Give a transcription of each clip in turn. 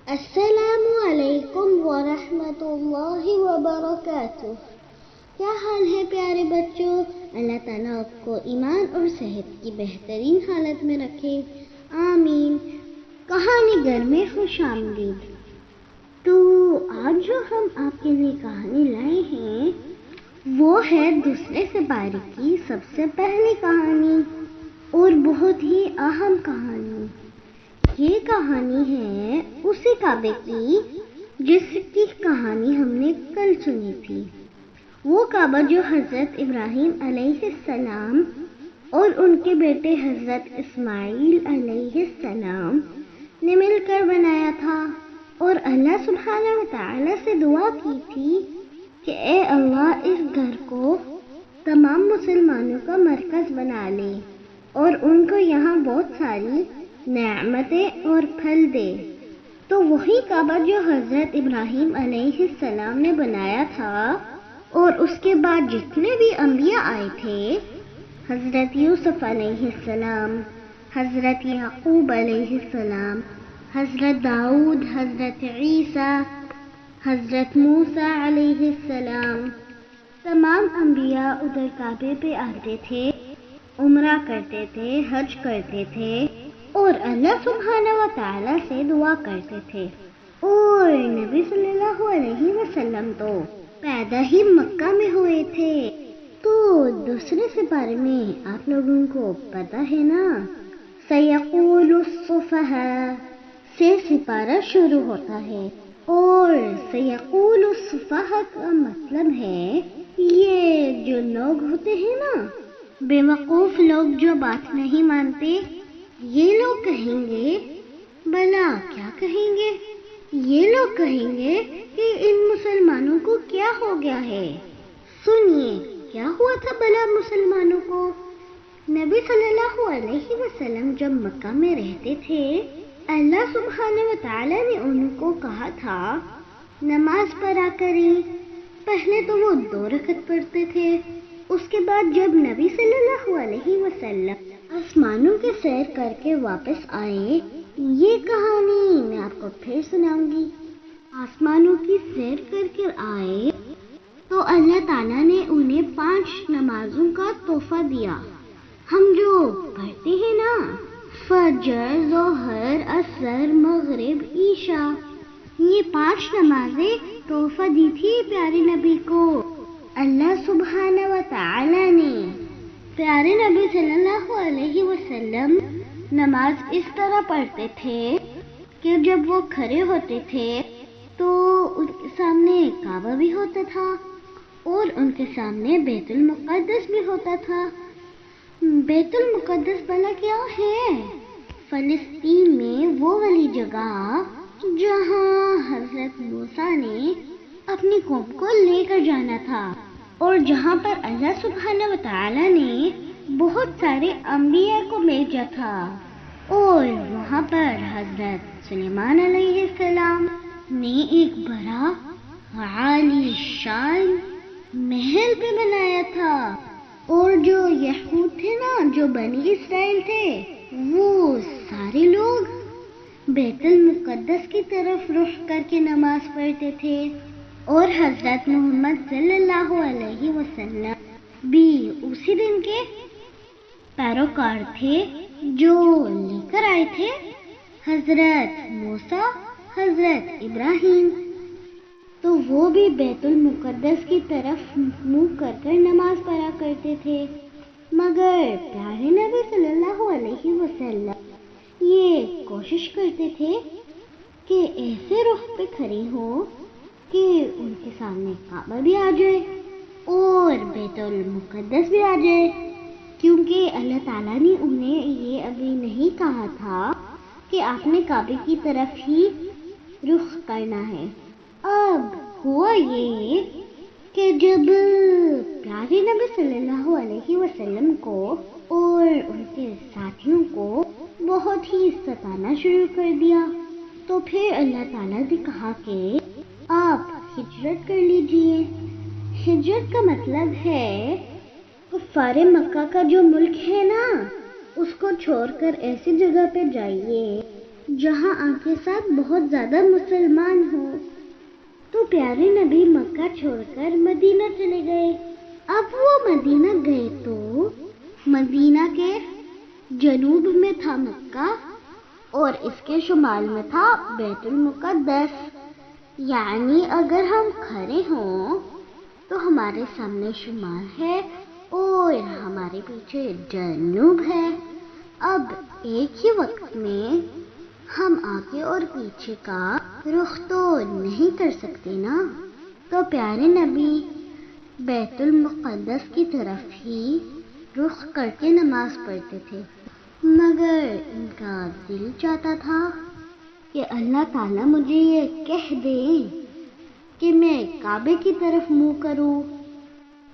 السلام علیکم ورحمۃ اللہ وبرکاتہ۔ کیا حال ہے پیارے بچوں؟ اللہ تعالیٰ آپ کو ایمان اور صحت کی بہترین حالت میں رکھے، آمین۔ کہانی گھر میں خوش آمدید۔ تو آج جو ہم آپ کے لیے کہانی لائے ہیں وہ ہے دوسرے سپارے کی سب سے پہلی کہانی اور بہت ہی اہم کہانی۔ یہ کہانی ہے اسی کعبے کی جس کی کہانی ہم نے کل سنی تھی۔ وہ کعبہ جو حضرت ابراہیم علیہ السلام اور ان کے بیٹے حضرت اسماعیل علیہ السلام نے مل کر بنایا تھا، اور اللہ سبحانہ و تعالی سے دعا کی تھی کہ اے اللہ اس گھر کو تمام مسلمانوں کا مرکز بنا لے اور ان کو یہاں بہت ساری نعمتیں اور پھل دے۔ تو وہی کعبہ جو حضرت ابراہیم علیہ السلام نے بنایا تھا، اور اس کے بعد جتنے بھی انبیاء آئے تھے، حضرت یوسف علیہ السلام، حضرت یعقوب علیہ السلام، حضرت داؤد، حضرت عیسیٰ، حضرت موسیٰ علیہ السلام، تمام انبیاء ادھر کعبے پہ آتے تھے، عمرہ کرتے تھے، حج کرتے تھے اور اللہ سبحانہ و تعالی سے دعا کرتے تھے۔ اور نبی صلی اللہ علیہ وسلم تو پیدا ہی مکہ میں ہوئے تھے۔ تو دوسرے سپارے میں آپ لوگوں کو پتہ ہے نا، سیقول السفہاء سے سپارہ شروع ہوتا ہے، اور سیقول السفہاء کا مطلب ہے یہ جو لوگ ہوتے ہیں نا، بے وقوف لوگ جو بات نہیں مانتے، یہ لوگ کہیں گے، بھلا کیا کہیں گے؟ یہ لوگ کہیں گے کہ ان مسلمانوں کو کیا ہو گیا ہے؟ سنیے کیا ہوا تھا بھلا مسلمانوں کو۔ نبی صلی اللہ علیہ وسلم جب مکہ میں رہتے تھے، اللہ سبحانہ و تعالی نے ان کو کہا تھا نماز پڑھا کریں۔ پہلے تو وہ 2 رکعت پڑھتے تھے، اس کے بعد جب نبی صلی اللہ علیہ وسلم آسمانوں کے سیر کر کے واپس آئے، یہ کہانی میں آپ کو پھر سناؤں گی۔ آسمانوں کی سیر کر کے آئے تو اللہ تعالیٰ نے انہیں 5 نمازوں کا تحفہ دیا۔ ہم جو پڑھتے ہیں نا، فجر، ظہر، عصر، مغرب، عشاء، یہ 5 نمازیں تحفہ دی تھی پیارے نبی کو اللہ سبحانہ و تعالی نے۔ پیارے نبی صلی اللہ علیہ وسلم نماز اس طرح پڑھتے تھے کہ جب وہ کھڑے ہوتے تھے تو ان کے سامنے کعبہ بھی ہوتا تھا اور ان کے سامنے بیت المقدس بھی ہوتا تھا۔ بیت المقدس بھلا کیا ہے؟ فلسطین میں وہ والی جگہ جہاں حضرت موسیٰ نے اپنی قوم کو لے کر جانا تھا، اور جہاں پر اللہ سبحانہ و تعالی نے بہت سارے انبیاء کو بھیجا تھا، اور وہاں پر حضرت سلیمان علیہ السلام نے ایک بڑا عالی شان محل پہ بنایا تھا، اور جو یہود تھے نا، جو بنی اسرائیل تھے، وہ سارے لوگ بیت المقدس کی طرف رخ کر کے نماز پڑھتے تھے، اور حضرت محمد صلی اللہ علیہ وسلم بھی اسی دن کے پیروکار تھے جو لے کر آئے تھے حضرت موسیٰ، حضرت ابراہیم۔ تو وہ بھی بیت المقدس کی طرف منہ کر کر نماز پڑھا کرتے تھے، مگر پیارے نبی صلی اللہ علیہ وسلم یہ کوشش کرتے تھے کہ ایسے رخ پہ کھڑے ہوں کہ ان کے سامنے کعبہ بھی آ جائے اور بیت المقدس بھی آ جائے، کیونکہ اللہ تعالیٰ نے انہیں یہ ابھی نہیں کہا تھا کہ آپ نے کعبے کی طرف ہی رخ کرنا ہے۔ اب ہوا یہ کہ جب پیارے نبی صلی اللہ علیہ وسلم کو اور ان کے ساتھیوں کو بہت ہی ستانا شروع کر دیا، تو پھر اللہ تعالیٰ نے کہا کہ آپ ہجرت کر لیجئے۔ ہجرت کا مطلب ہے کفار مکہ کا جو ملک ہے نا، اس کو چھوڑ کر ایسی جگہ پہ جائیے جہاں آپ کے ساتھ بہت زیادہ مسلمان ہوں۔ تو پیارے نبی مکہ چھوڑ کر مدینہ چلے گئے۔ اب وہ مدینہ گئے تو مدینہ کے جنوب میں تھا مکہ اور اس کے شمال میں تھا بیت المقدس۔ یعنی اگر ہم کھڑے ہوں تو ہمارے سامنے شمال ہے اور ہمارے پیچھے جنوب ہے۔ اب ایک ہی وقت میں ہم آگے اور پیچھے کا رخ تو نہیں کر سکتے نا۔ تو پیارے نبی بیت المقدس کی طرف ہی رخ کر کے نماز پڑھتے تھے، مگر ان کا دل چاہتا تھا کہ اللہ تعالیٰ مجھے یہ کہہ دے کہ میں کعبے کی طرف منہ کروں۔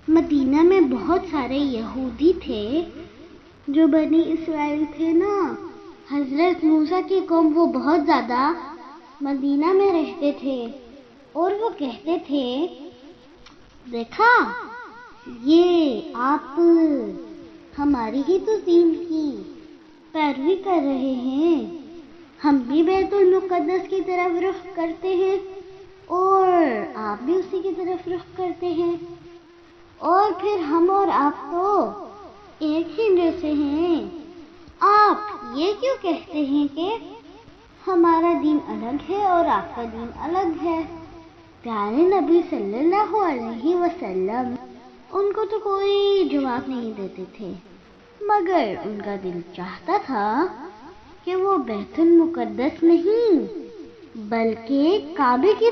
مدینہ میں بہت سارے یہودی تھے جو بنی اسرائیل تھے نا، حضرت موسیٰ کی قوم، وہ بہت زیادہ مدینہ میں رہتے تھے اور وہ کہتے تھے دیکھا یہ آپ ہماری ہی تو دین کی پیروی کر رہے ہیں، ہم بھی بیت المقدس کی طرف رخ کرتے ہیں اور آپ بھی اسی کی طرف رخ کرتے ہیں، اور پھر ہم اور آپ تو ایک ہی جیسے ہیں، آپ یہ کیوں کہتے ہیں کہ ہمارا دین الگ ہے اور آپ کا دین الگ ہے؟ پیارے نبی صلی اللہ علیہ وسلم ان کو تو کوئی جواب نہیں دیتے تھے، مگر ان کا دل چاہتا تھا کہ وہ بیت المقدس نہیں بلکہ کعبے کی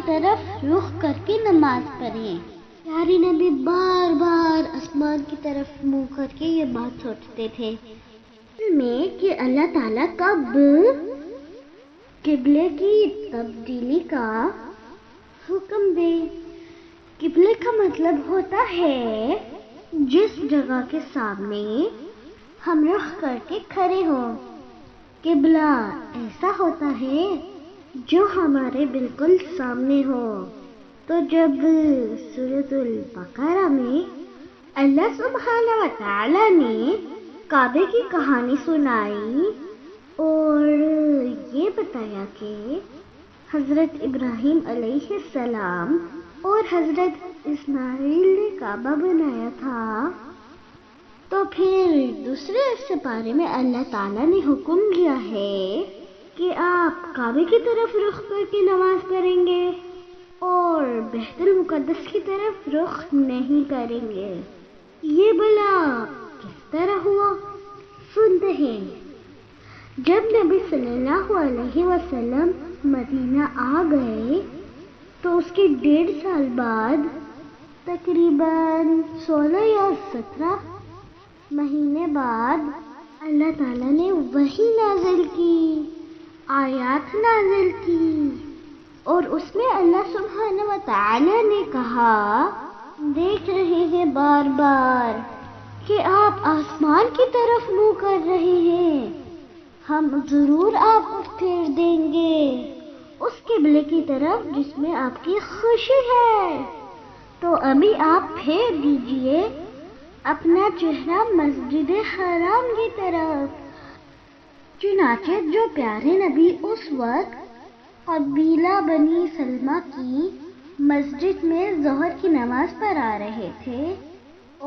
طرف رخ کر کے نماز پڑھیں۔ پیارے نبی بار بار آسمان کی طرف منہ کر کے یہ بات سوچتے تھے میں کہ اللہ تعالیٰ کب قبلے کی تبدیلی کا حکم دے۔ قبلے کا مطلب ہوتا ہے جس جگہ کے سامنے ہم رخ کر کے کھڑے ہوں۔ قبلہ ایسا ہوتا ہے جو ہمارے بالکل سامنے ہو۔ تو جب سورۃ البقرہ میں اللہ سبحانہ وتعالی نے کعبے کی کہانی سنائی اور یہ بتایا کہ حضرت ابراہیم علیہ السلام اور حضرت اسماعیل نے کعبہ بنایا تھا، تو پھر دوسرے سپارے میں اللہ تعالیٰ نے حکم دیا ہے کہ آپ کعبے کی طرف رخ کر کے نماز پڑھیں گے اور بیت المقدس کی طرف رخ نہیں کریں گے۔ یہ بلا کس طرح ہوا؟ سنتے ہیں۔ جب نبی صلی اللہ علیہ وسلم مدینہ آ گئے تو اس کے 1.5 سال بعد تقریباً 16 یا 17 مہینے بعد اللہ تعالیٰ نے وحی نازل کی، آیات نازل کی، اور اس میں اللہ سبحانہ وتعالی نے کہا دیکھ رہے ہیں بار بار کہ آپ آسمان کی طرف منہ کر رہے ہیں، ہم ضرور آپ کو پھیر دیں گے اس قبلے کی طرف جس میں آپ کی خوشی ہے، تو ابھی آپ پھیر دیجئے اپنا چہرہ مسجد حرام کی طرف۔ چنانچہ جو پیارے نبی اس وقت قبیلہ بنی سلمہ کی مسجد میں ظہر کی نماز پڑھا رہے تھے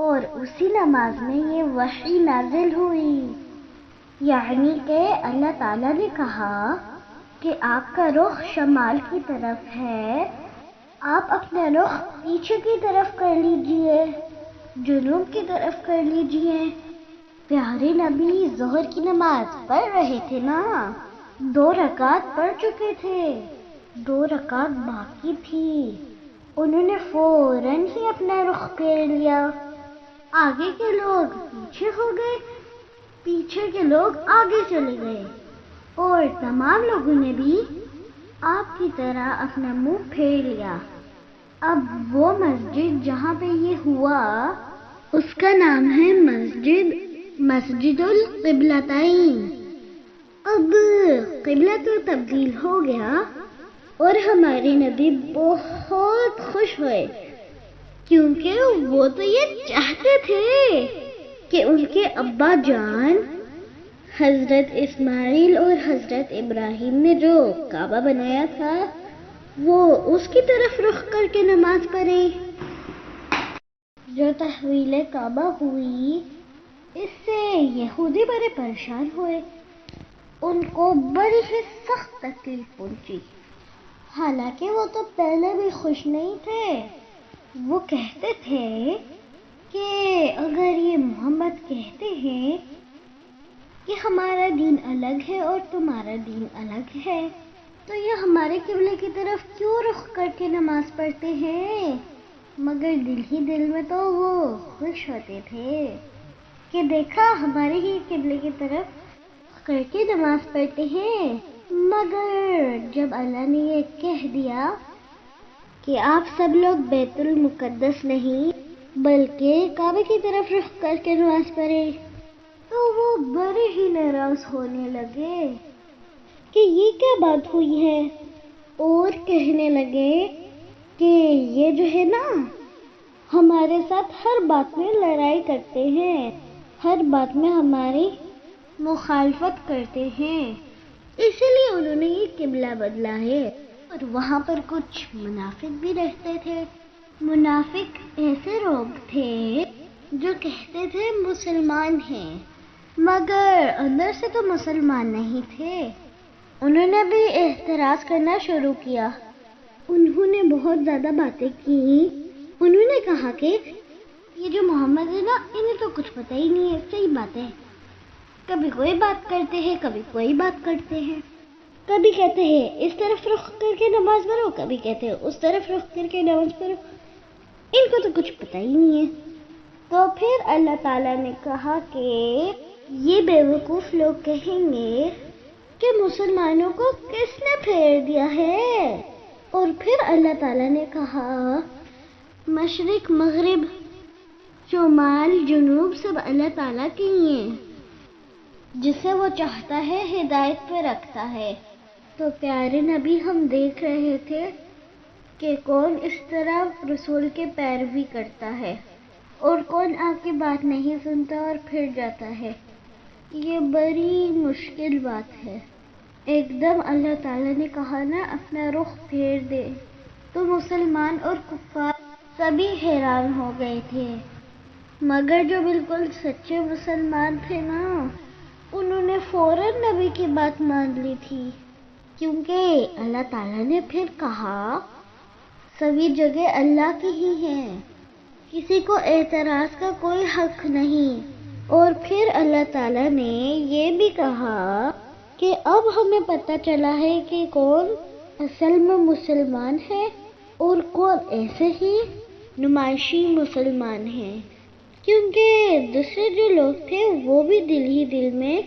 اور اسی نماز میں یہ وحی نازل ہوئی، یعنی کہ اللہ تعالیٰ نے کہا کہ آپ کا رخ شمال کی طرف ہے، آپ اپنا رخ پیچھے کی طرف کر لیجئے، جنوب کی طرف کر لیجئے۔ پیارے نبی ظہر کی نماز پڑھ رہے تھے نا، 2 رکعت پڑھ چکے تھے، 2 رکعت باقی تھی، انہوں نے فوراً ہی اپنا رخ پھیر لیا۔ آگے کے لوگ پیچھے ہو گئے، پیچھے کے لوگ آگے چلے گئے، اور تمام لوگوں نے بھی آپ کی طرح اپنا منہ پھیر لیا۔ اب وہ مسجد جہاں پہ یہ ہوا اس کا نام ہے مسجد القبلتین۔ اب قبلہ تو تبدیل ہو گیا اور ہمارے نبی بہت خوش ہوئے، کیونکہ وہ تو یہ چاہتے تھے کہ ان کے ابا جان حضرت اسماعیل اور حضرت ابراہیم نے جو کعبہ بنایا تھا وہ اس کی طرف رخ کر کے نماز پڑھے۔ جو تحویل کعبہ ہوئی اس سے یہودی بڑے پریشان ہوئے، ان کو بڑی ہی سخت تکلیف پہنچی، حالانکہ وہ تو پہلے بھی خوش نہیں تھے۔ وہ کہتے تھے کہ اگر یہ محمد کہتے ہیں کہ ہمارا دین الگ ہے اور تمہارا دین الگ ہے تو یہ ہمارے قبلے کی طرف کیوں رخ کر کے نماز پڑھتے ہیں؟ مگر دل ہی دل میں تو وہ خوش ہوتے تھے کہ دیکھا ہمارے ہی قبلے کی طرف کر کے نماز پڑھتے ہیں۔ مگر جب اللہ نے یہ کہہ دیا کہ آپ سب لوگ بیت المقدس نہیں بلکہ کعبے کی طرف رخ کر کے نماز پڑھے تو وہ بڑے ہی ناراض ہونے لگے کہ یہ کیا بات ہوئی ہے، اور کہنے لگے کہ یہ جو ہے نا ہمارے ساتھ ہر بات میں لڑائی کرتے ہیں، ہر بات میں ہماری مخالفت کرتے ہیں، اسی لیے انہوں نے یہ قبلہ بدلا ہے۔ اور وہاں پر کچھ منافق بھی رہتے تھے۔ منافق ایسے لوگ تھے جو کہتے تھے مسلمان ہیں مگر اندر سے تو مسلمان نہیں تھے۔ انہوں نے بھی اعتراض کرنا شروع کیا۔ انہوں نے بہت زیادہ باتیں کی۔ انہوں نے کہا کہ یہ جو محمد ہے نا انہیں تو کچھ پتہ ہی نہیں ہے، صحیح بات ہے، کبھی کوئی بات کرتے ہیں کبھی کوئی بات کرتے ہیں، کبھی کہتے ہیں اس طرف رخ کر کے نماز پڑھو، کبھی کہتے ہیں اس طرف رخ کر کے نماز پڑھو، ان کو تو کچھ پتہ ہی نہیں ہے۔ تو پھر اللہ تعالیٰ نے کہا کہ یہ بیوقوف لوگ کہیں گے کہ مسلمانوں کو کس نے پھیر دیا ہے؟ اور پھر اللہ تعالیٰ نے کہا مشرق مغرب شمال جنوب سب اللہ تعالیٰ کے ہی ہیں، جسے وہ چاہتا ہے ہدایت پہ رکھتا ہے۔ تو پیارے نبی ہم دیکھ رہے تھے کہ کون اس طرح رسول کے پیروی کرتا ہے اور کون آپ کی بات نہیں سنتا اور پھر جاتا ہے۔ یہ بڑی مشکل بات ہے۔ ایک دم اللہ تعالیٰ نے کہا نا اپنا رخ پھیر دے تو مسلمان اور کفار سبھی حیران ہو گئے تھے، مگر جو بالکل سچے مسلمان تھے نا انہوں نے فوراً نبی کی بات مان لی تھی، کیونکہ اللہ تعالیٰ نے پھر کہا سبھی جگہ اللہ کی ہی ہیں، کسی کو اعتراض کا کوئی حق نہیں۔ اور پھر اللہ تعالیٰ نے یہ بھی کہا کہ اب ہمیں پتہ چلا ہے کہ کون اصل میں مسلمان ہے اور کون ایسے ہی نمائشی مسلمان ہیں، کیونکہ دوسرے جو لوگ تھے وہ بھی دل ہی دل میں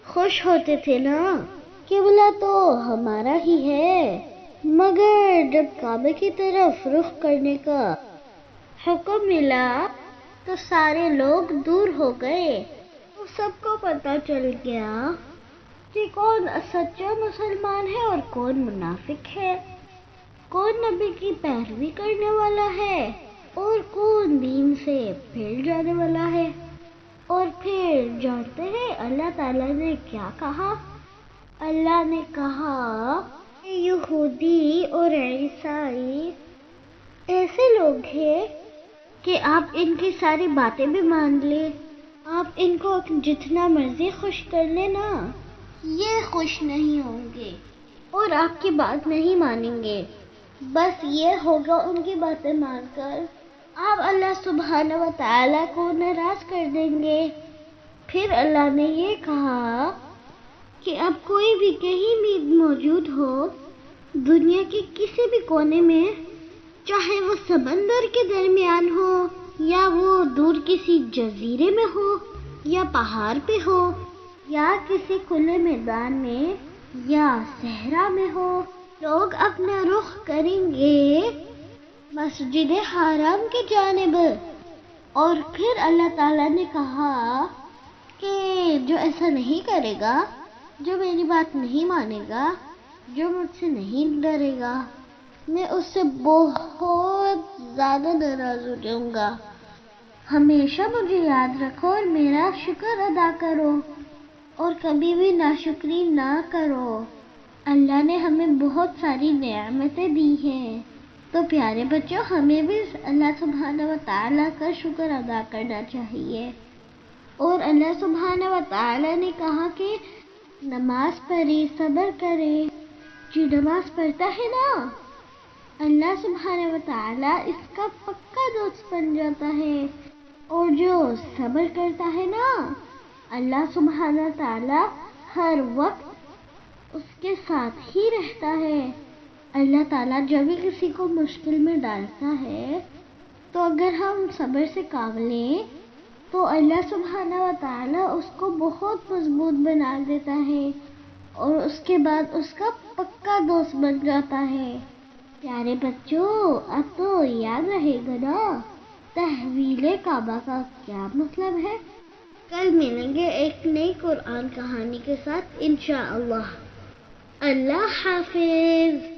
خوش ہوتے تھے نا، قبلہ تو ہمارا ہی ہے، مگر جب کعبے کی طرف رخ کرنے کا حکم ملا تو سارے لوگ دور ہو گئے۔ تو سب کو پتہ چل گیا کہ کون سچا مسلمان ہے اور کون منافق ہے، کون نبی کی پیروی کرنے والا ہے اور کون دین سے پھر جانے والا ہے۔ اور پھر جانتے ہیں اللہ تعالیٰ نے کیا کہا؟ اللہ نے کہا کہ یہودی اور عیسائی ایسے لوگ ہیں کہ آپ ان کی ساری باتیں بھی مان لیں، آپ ان کو جتنا مرضی خوش کر لیں نا یہ خوش نہیں ہوں گے اور آپ کی بات نہیں مانیں گے، بس یہ ہوگا ان کی باتیں مان کر آپ اللہ سبحانہ و تعالیٰ کو ناراض کر دیں گے۔ پھر اللہ نے یہ کہا کہ اب کوئی بھی کہیں بھی موجود ہو دنیا کے کسی بھی کونے میں، چاہے وہ سمندر کے درمیان ہو یا وہ دور کسی جزیرے میں ہو یا پہاڑ پہ ہو یا کسی کھلے میدان میں یا صحرا میں ہو، لوگ اپنا رخ کریں گے مسجد حرام کی جانب۔ اور پھر اللہ تعالیٰ نے کہا کہ جو ایسا نہیں کرے گا، جو میری بات نہیں مانے گا، جو مجھ سے نہیں ڈرے گا، میں اس سے بہت زیادہ ناراض ہو جاؤں گا۔ ہمیشہ مجھے یاد رکھو اور میرا شکر ادا کرو۔ اور کبھی بھی ناشکری نہ کرو۔ اللہ نے ہمیں بہت ساری نعمتیں دی ہیں، تو پیارے بچوں ہمیں بھی اللہ سبحانہ و تعالیٰ کا شکر ادا کرنا چاہیے۔ اور اللہ سبحانہ و تعالیٰ نے کہا کہ نماز پڑھے، صبر کرے۔ جو نماز پڑھتا ہے نا، اللہ سبحانہ و تعالیٰ اس کا پکا دوست بن جاتا ہے، اور جو صبر کرتا ہے نا، اللہ سبحانہ و تعالیٰ ہر وقت اس کے ساتھ ہی رہتا ہے۔ اللہ تعالیٰ جب بھی کسی کو مشکل میں ڈالتا ہے تو اگر ہم صبر سے کام لیں تو اللہ سبحانہ و تعالیٰ اس کو بہت مضبوط بنا دیتا ہے اور اس کے بعد اس کا پکا دوست بن جاتا ہے۔ پیارے بچوں، اب تو یاد رہے گا نا تحویل کعبہ کا کیا مطلب ہے؟ کل ملیں گے ایک نئی قرآن کہانی کے ساتھ انشاءاللہ۔ اللہ حافظ۔